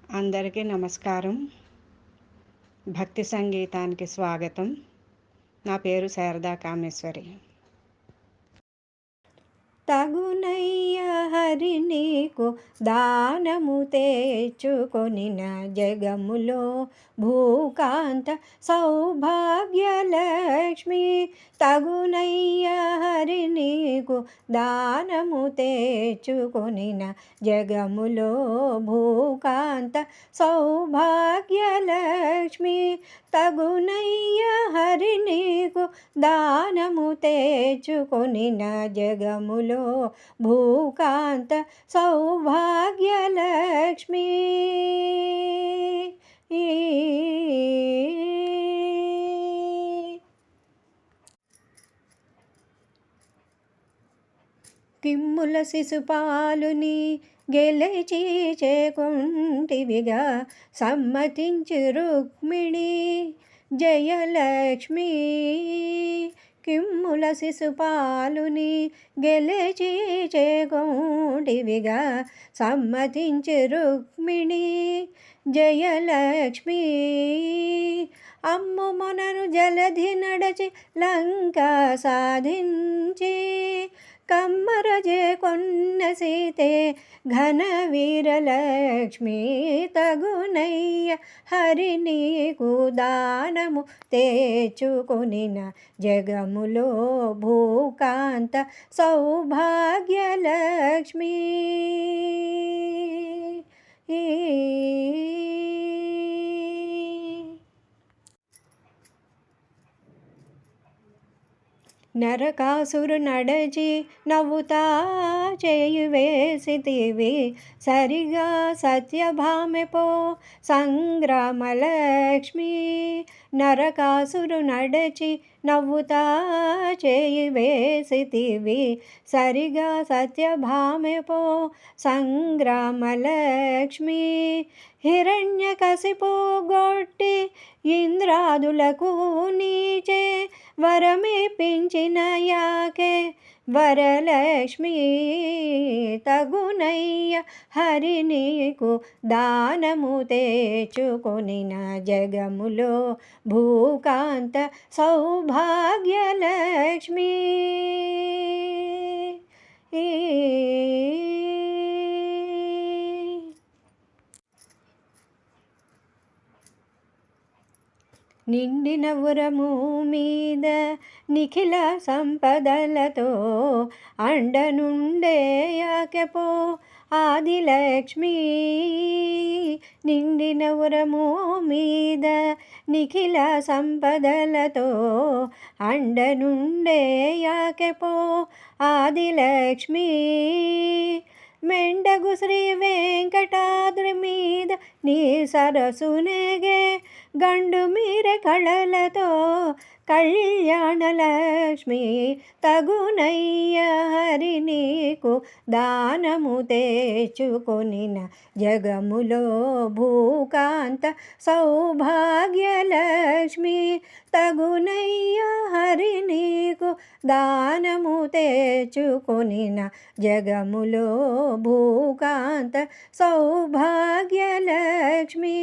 అందరికీ నమస్కారం. భక్తి సంగీతానికి స్వాగతం. నా పేరు శారదా కామేశ్వరి. తగునయ్య హరి నీకు దానము తెచ్చుకొనిన జగములో భూకాంత సౌభాగ్యలక్ష్మి. తగునయ్య హరి నీకు దానము తెచ్చుకొనిన జగములో భూకాంత సౌభాగ్యలక్ష్మి. తగునయ్య హరి నీకు దానము తెచ్చుకొనిన జగములో భూకాంత సౌభాగ్యలక్ష్మి. కిమ్ముల శిశుపాలుని గెలిచి చేకుంటివిగా సమ్మతించు రుక్మిణి జయలక్ష్మి. కిమ్ముల శిశుపాలుని గెలిచి చేకుంటివిగా సమ్మతించు రుక్మిణి జయలక్ష్మి. అమ్ము మొనను జలధి నడచి లంక సాధించి కమ్మరజే కొన్న సీతే ఘన వీరలక్ష్మి. తగునయ్య హరి నీకు దానము తెచ్చుకొనిన జగములో భూకాంత సౌభాగ్యలక్ష్మి. నరకాసురు నడచి నవ్వుతా చేయి వేసితివి సరిగా సత్యభామెపో సంగ్రామలక్ష్మి. నరకాసురు నడచి నవ్వుతా చేయి వేసితివి సరిగా సత్యభామెపో సంగ్రామలక్ష్మి. హిరణ్యకశిపు గొట్టి ఇంద్రాదులకు నీచే వరమిప్పించిన యాకే వరలక్ష్మి. తగునయ్య హరి నీకు దానము తెచ్చుకొనిన జగములో భూకాంత సౌభాగ్యలక్ష్మి. నిండిన ఉరము మీద నిఖిల సంపదలతో అండనుండే యాకెపో ఆదిలక్ష్మి. నిండిన ఉరము మీద నిఖిల సంపదలతో అండనుండే యాకెపో ఆదిలక్ష్మి. మెండగు శ్రీ వెంకటాద్రి మీద నీ సరసునేగే గండు మీర కళలతో కళ్యాణలక్ష్మి. తగునయ్య హరి నీకు దానము తెచ్చుకొనిన జగములో భూకాంత సౌభాగ్యలక్ష్మి. తగునయ్య హరి నీకు దానము తెచ్చుకొనిన జగములో భూకాంత సౌభాగ్యలక్ష్మి.